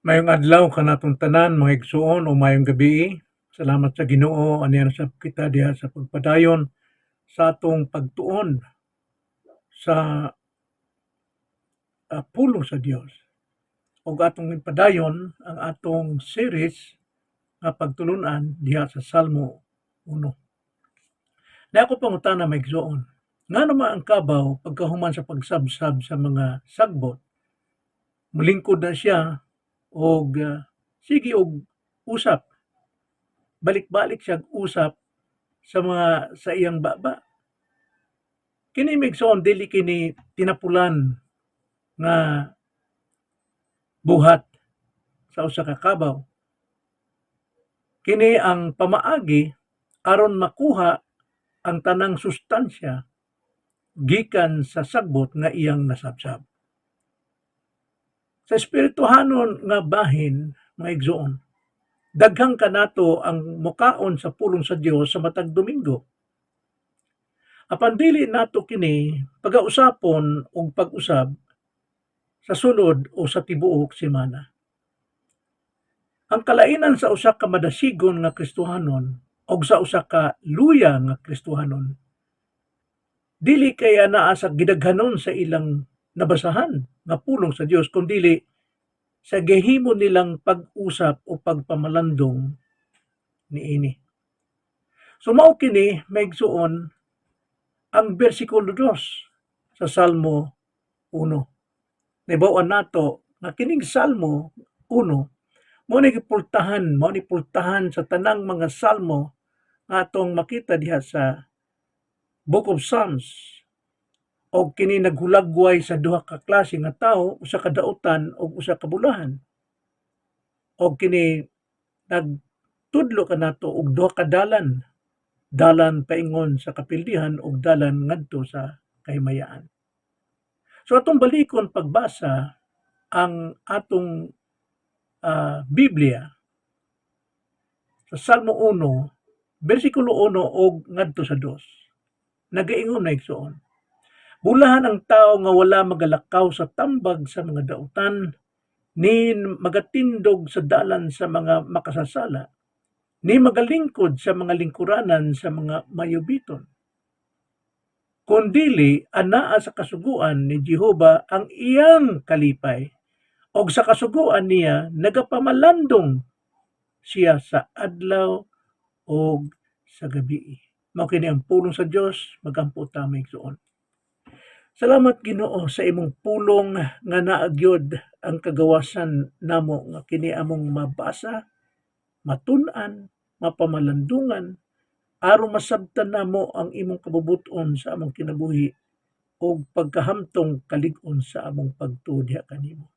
Mayong adlaw kanatong tanan mga igsoon o mayong gabi. Salamat sa Ginoo aniya sa kita diha sa pagpadayon sa atong pagtuon sa pulong sa Dios. Ug atong padayon ang atong series nga pagtulunan diha sa Salmo 1. Na ako pangutana mga igsoon. Nga naman ang kabaw pagkahuman sa pagsabsab sa mga sagbot, mulingkod na siya og sige og usap, balik-balik siya usap sa iyang baba. Kini migsoon dili kini tinapulan nga buhat sa usa ka kabaw. Kini ang pamaagi aron makuha ang tanang sustansya gikan sa sagbot nga iyang nasabsab. Sa espirituhanon nga bahin, mga igsoon, daghang kanato ang mukaon sa pulong sa Dios sa matag Domingo. Apan dili nato kini pagausapon og pag-usab sa sulod o sa tibuok semana. Ang kalainan sa usa ka madasigon nga Kristohanon o sa usa ka luya nga Kristohanon dili kay anaa sa gidaghanon sa ilang nabasahan nga pulong sa Dios kundi sa gihimo nilang pag-usap o pagpamalandong niini. So mao kini maigsuon ang bersikulo 2 sa Salmo 1. Nahibaw-an nato nga kining Salmo 1 mao ni pultahan sa tanang mga salmo nga atong makita diha sa Book of Psalms. O kini naghulagway sa duha ka klase nga tawo, usa ka dautan ug usa ka bulahan. O kini nagtudlo kanato og duha ka dalan, dalan paingon sa kapildihan ug dalan ngadto sa kahimayaan. So atong balikon pagbasa ang atong Biblia sa Salmo 1, bersikulo 1 og ngadto sa 2. Nagaingon na igsoon. Bulahan ang tao nga wala magalakaw sa tambag sa mga dautan, ni magatindog sa dalan sa mga makasasala, ni magalingkod sa mga lingkuranan sa mga mayubiton. Kundili anaa sa kasuguan ni Jehova ang iyang kalipay, og sa kasuguan niya nagapamalandong siya sa adlaw og sa gabi. Mao kini ang pulong sa Dios, magampo ta maigsoon. Salamat Ginoo sa imong pulong nga naa gyud ang kagawasan namo nga kini among mabasa, matun-an, mapamalandungan aron masabtan namo ang imong kabubuton sa among kinabuhi ug pagkahamtong kalig-on sa among pagtuo diha kanimo.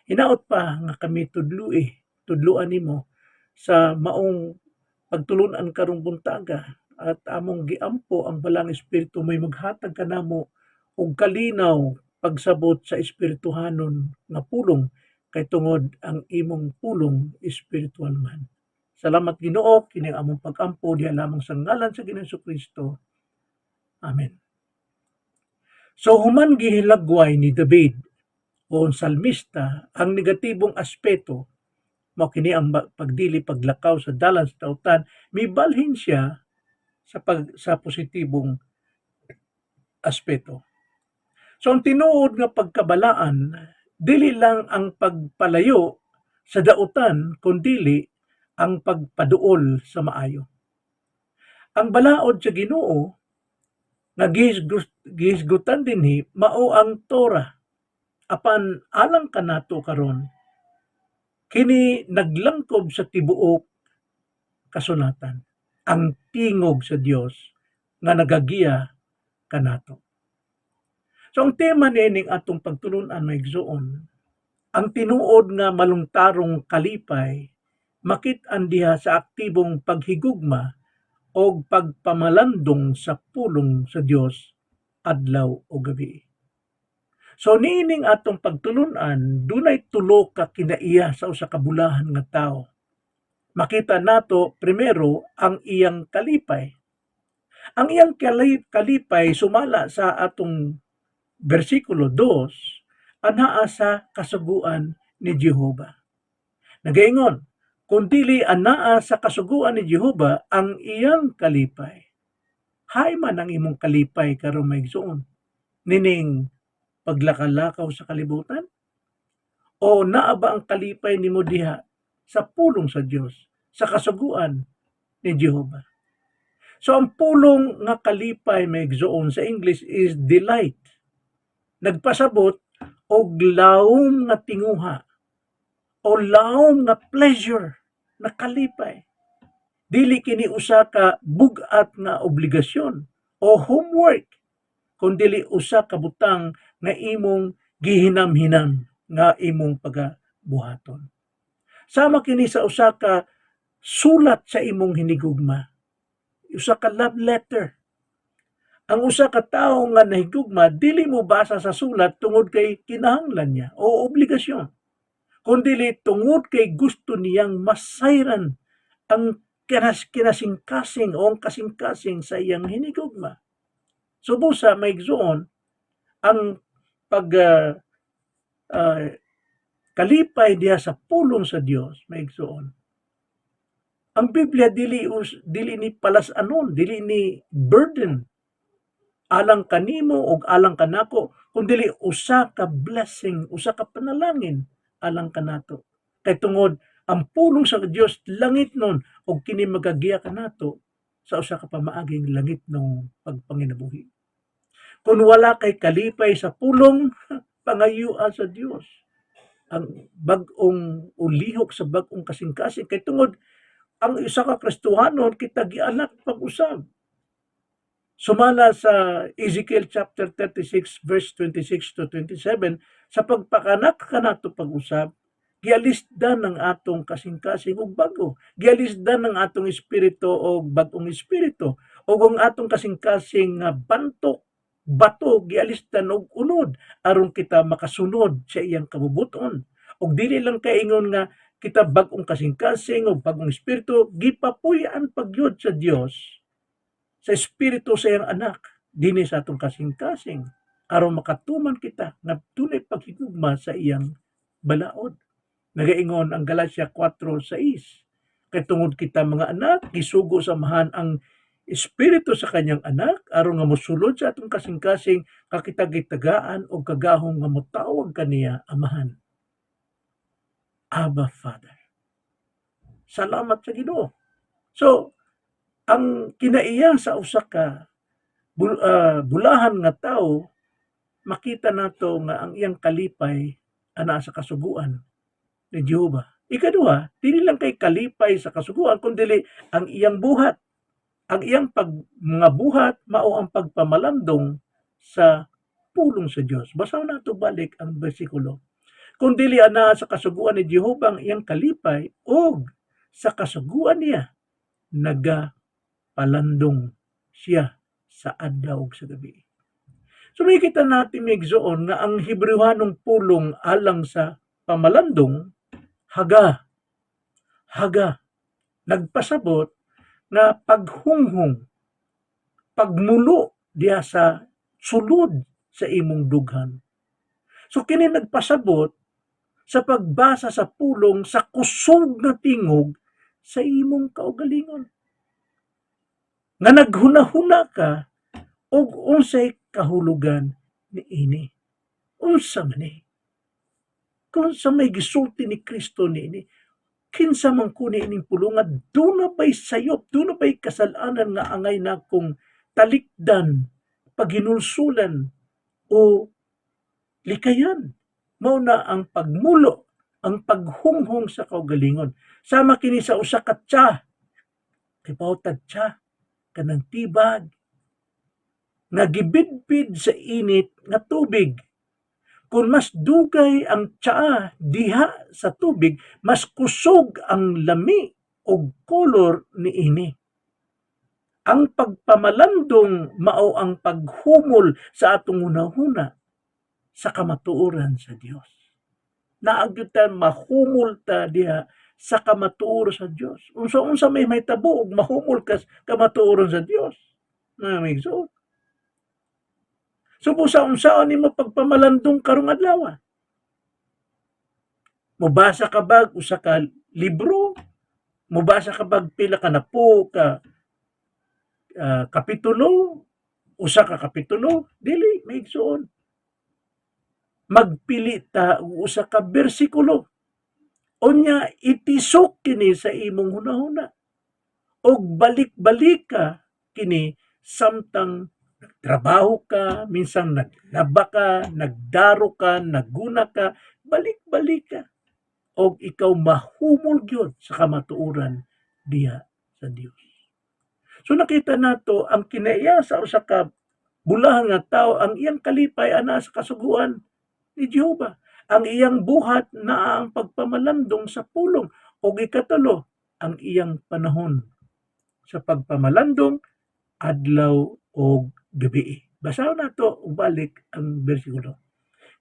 Hinaot pa nga kami tudluan nimo sa maong pagtulun-an karong buntaga at among giampo ang balang espiritu may maghatag kanamo og kalinaw pagsabot sa espirituhanon nga pulong kay tungod ang imong pulong espiritual man. Salamat Ginoo kini among pag-ampo diha lamang sa ngalan sa Ginoong Kristo. Amen. So human gihilagway ni David o salmista ang negatibong aspeto mao kini ang pagdili paglakaw sa dalan sa dautan, mibalhin siya sa positibong aspeto. So ang tinuod nga pagkabalaan dili lang ang pagpalayo sa dautan kundi ang pagpaduol sa maayo. Ang balaod sa Ginoo nga gihisgutan dinhi mao ang Torah. Apan alang kanato karon kini naglangkob sa tibuok kasulatan, ang tingog sa Dios nga nagagiya kanato. So ang tema niining atong pagtulunan maigsoon, ang tinuod nga malungtarong kalipay makit-an diha sa aktibong paghigugma o pagpamalandong sa pulong sa Dios adlaw o gabi. So niining atong pagtulunan dunay tulo ka kinaiya sa usa ka bulahan nga tawo. Makita nato primero ang iyang kalipay. Ang iyang kalipay sumala sa atong bersikulo 2 anaa sa kasuguan ni Jehova. Nagaingon, kung dili anaa sa kasuguan ni Jehova ang iyang kalipay. Hay man ang imong kalipay karon maigsoon. Nining paglakalakaw sa kalibutan? O naa ba ang kalipay nimo diha sa pulong sa Dios, sa kasuguan ni Jehova? So ang pulong nga kalipay maigsoon sa English is delight. Nagpasabot og lawom nga tinguha o lawom nga pleasure na kalipay. Dili kini usa ka bugat nga obligasyon o homework, kundi usa ka butang nga imong gihinam-hinam nga imong pagabuhaton. Sama kini sa usa ka sulat sa imong hinigugma, usa ka love letter. Ang usa ka tawo nga nahigugma dili mo basa sa sulat tungod kay kinahanglan niya o obligasyon, kundi tungod kay gusto niyang masayran ang kinasingkasing o ang kasingkasing sa iyang hinigugma. So busa maigsoon ang pag kalipay diha sa pulong sa Dios maigsoon. Ang Biblia dili ni palas-anon, dili ni burden alang kanimo og alang kanako, kundi usa ka blessing, usa ka panalangin alang kanato. Kay tungod ang pulong sa Dios langit nun og kini magagiya kanato sa usa ka pamaaging langit ng pagpanginabuhi. Kung wala kay kalipay sa pulong, pangayua sa Dios ang bag-ong ulihok sa bag-ong kasing-kasing kay tungod ang isa ka Kristohanon kita gianak pag-usab. Sumala sa Ezekiel chapter 36 verse 26 to 27, sa pagpakanak kanato pag-usab, gialisdan ng atong kasing-kasing og bago. Gialisdan ng atong espiritu og bag-ong espiritu. O ang atong kasing-kasing nga bantok, bato, gialisdan og unod aron kita makasunod sa iyang kabubuton. Og dili lang kaingon nga kita bag-ong kasing-kasing o bag-ong espiritu, gipapuy-an pagyud sa Dios sa espiritu sa iyang anak dinhi sa atong kasing-kasing aron makatuman kita nga tunay paghigugma sa iyang balaod. Nagaingon ang Galatia 4:6, kay tungod kita mga anak gisugo samahan ang espiritu sa kanyang anak aron nga mosulod sa atong kasing-kasing kakita gitagaan og kagahom nga motawag kaniya amahan. Abba Father. Salamat sa Ginoo. So ang kinaiya sa usa ka bulahan nga tawo, makita nato nga ang iyang kalipay ana sa kasuguan ni Jehova. Ikaduha, dili lang kay kalipay sa kasuguan kundi ang iyang buhat. Ang iyang mga buhat mao ang pagpamalandong sa pulong sa Dios. Basaw nato balik ang bersikulo. Kung dili ana sa kasuguan ni Jehova ang iyang kalipay og sa kasuguan niya palandong siya sa adlaw ug sa gabi. So makikita natin migsoon nga ang Hebrewanong pulong alang sa pamalandong haga nagpasabot nga paghunghong, pagmulo diha sa sulod sa imong dughan. So kini nagpasabot sa pagbasa sa pulong sa kusog nga tingog sa imong kaugalingon. Nga naghunahuna ka og unsay kahulugan niini. Unsa man ni? Kung sa may gisulti ni Kristo niini, kinsa man kuni ining pulungan, duna bay sayop, duna bay kasalanan nga angay na kong talikdan, paghinulsulan o likayan. Mao na ang pagmulo, ang paghunghong sa kaugalingon. Sama kini sa usa ka tiya, kay pautad tiya, kanang tibag nga gibidbid sa init nga tubig. Kung mas dugay ang tsaa diha sa tubig, mas kusog ang lami o kolor niini. Ang pagpamalandong mao ang paghumol sa atong hunahuna sa kamatuoran sa Dios. Naagyutan mahumol ta diha sa kamatuoran sa Dios. Unsa may mahitabo og mahumol ka kamatuoran sa Dios. Mamigso. So busa-unsaon nimo pagpamalandong karong adlaw. Mobasa ka bag usa ka libro, mubasa ka bag pila ka na po ka kapitulo, usa ka kapitulo, dili maigsuon. Magpili ta og usa ka bersikulo. Unya itisok kini sa imong hunahuna. Og balik-balik ka kini samtang nagtrabaho ka, minsan naglaba ka, nagdaro ka, nagguna ka, balik-balik ka. Og ikaw mahumol gyud sa kamatuoran diha sa Dios. So nakita nato ang kinaiya sa usa ka bulahan nga tawo, ang iyang kalipay ana sa kasuguan ni Jehova. Ang iyang buhat naa ang pagpamalandong sa pulong. Og ikatulo, ang iyang panahon sa pagpamalandong adlaw og gabi. Basaw nato og balik ang bersikulo.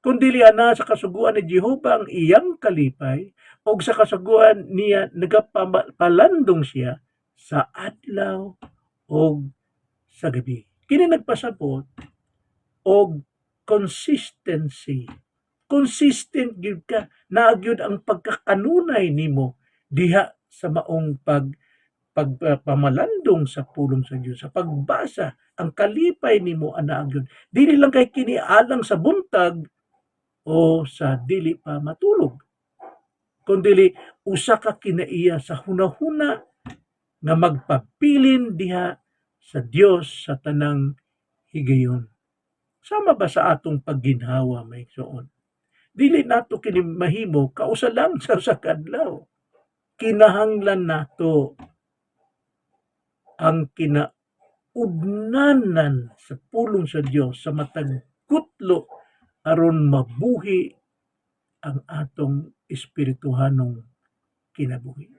Kung dili ana sa kasuguan ni Jehova ang iyang kalipay, og sa kasuguan niya nagapalandong siya sa adlaw og sa gabi. Kini nagpasabot og consistency. Consistent gyud ka, naa gyud ang pagkakanunay nimo diha sa maong pagpamalandong sa pulong sa Dios, sa pagbasa, ang kalipay nimo ana gyud. Dili lang kay kini alang sa buntag o sa dili pa matulog, kundi usa ka kinaiya sa hunahuna nga magpabilin diha sa Dios sa tanang higayon. Sama ba sa atong pagginhawa maigsoon? Dili nato kini mahimo kausa lang sa usa ka adlaw. Kinahanglan nato ang kinaudnanan sa pulong sa Dios sa matag kutlo aron mabuhi ang atong espirituhanong kinabuhi.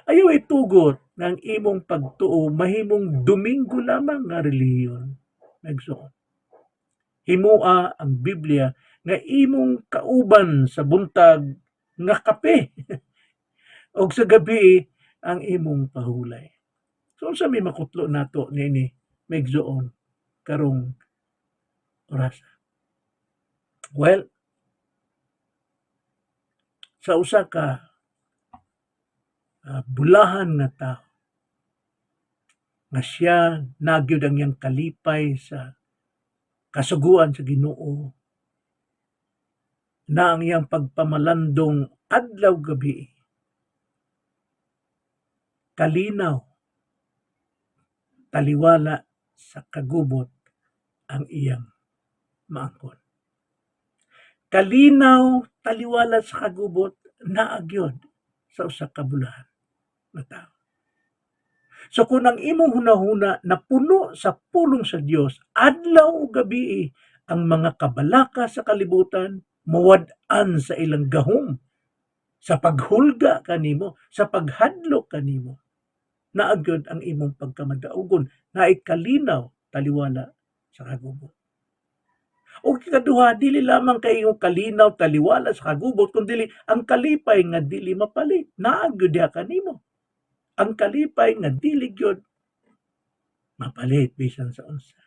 Ayaw itugot nga ang imong pagtuo mahimong Domingo lamang nga relihiyon. Nagsuon. Himua ang Biblia nga imong kauban sa buntag nga kape og sa gabi ang imong pahulay. So unsa may makutlo nato nini maigsuon karong orasa? Well, sa usa ka bulahan nga tao nga siya nagyud ang iyang kalipay sa kasuguan sa Ginoo, na ang iyang pagpamalandong adlaw gabi, kalinaw, taliwala sa kagubot ang iyang maangkon. Kalinaw, taliwala sa kagubot, naagyod sa usa ka bulahan nga tao. So kung ang imong hunahuna na puno sa pulong sa Dios, adlaw o gabi ang mga kabalaka sa kalibutan mawad-an sa ilang gahom, sa paghulga kanimo, sa paghadlok kanimo, naagyod ang imong pagkamadaugon, na ikalinaw, taliwala sa kagubot. O ikaduha, dili lamang kay yung kalinaw, taliwala sa kagubot, kundi ang kalipay nga dili mapalit, naagyod diha kanimo. Ang kalipay nga dili gyud mapalit bisan sa unsa.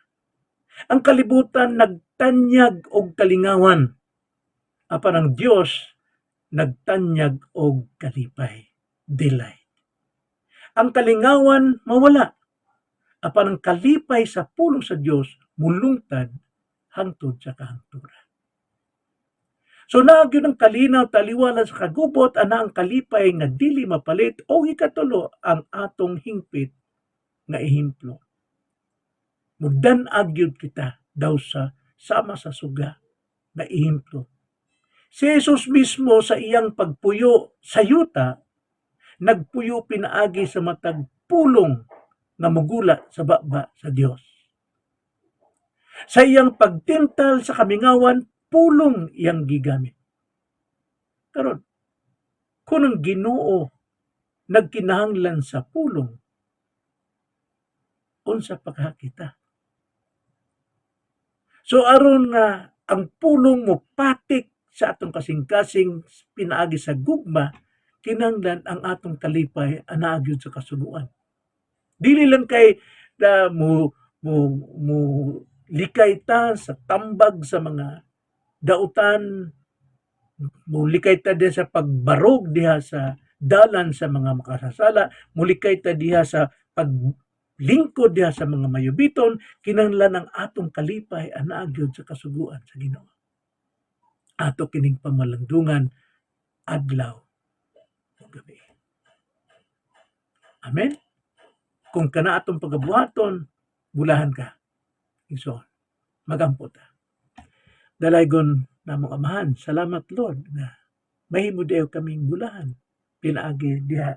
Ang kalibutan nagtanyag og kalingawan, apan ang Dios nagtanyag og kalipay, delight. Ang kalingawan mawala, apan ang kalipay sa pulong sa Dios mulungtad hangtod sa kahangturan. So nagyud ang kalinaw, taliwala sa kagubot, ana ang kalipay nga dili mapalit, o ikatulo ang atong hingpit nga ehemplo. Mudan-ag gyud kita daw sa sama sa suga nga ehemplo. Si Jesus mismo sa iyang pagpuyo sa yuta, nagpuyo pinaagi sa matag pulong nga mugula sa baba sa Dios. Sa iyang pagtintal sa kamingawan, pulong iyang gigamit. Karon, kung ang Ginoo nagkinahanglan sa pulong, unsa pa kita? So aron nga ang pulong mo patik sa atong kasing-kasing pinaagi sa gugma, kinahanglan ang atong kalipay anaa gyud sa kasunuan. Dili lang kay mo likay ta sa tambag sa mga dautan, mulikay ta diha sa pagbarog diha sa dalan sa mga makasasala, mulikay ta diha sa paglingkod diha sa mga mayubiton, kinahanglan ang atong kalipay anaa gyud sa kasuguan sa Ginoo. Ato kining pamalandungan adlaw ug gabi. Amen. Kung kana atong pagabuhaton, bulahan ka. Igsoon, magampo ta. Dalaygon namong Amahan, salamat Lord nga mahimo dayo kaming bulahan pinaagi diha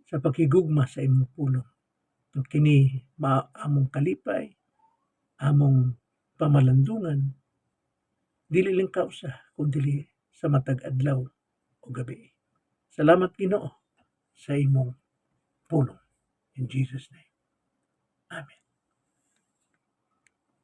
sa pakigugma sa imong pulong. Kini among kalipay, among pamalandungan, dili lang kausa kundi sa matag adlaw o gabi. Salamat Ginoo sa imong pulong. In Jesus' name. Amen.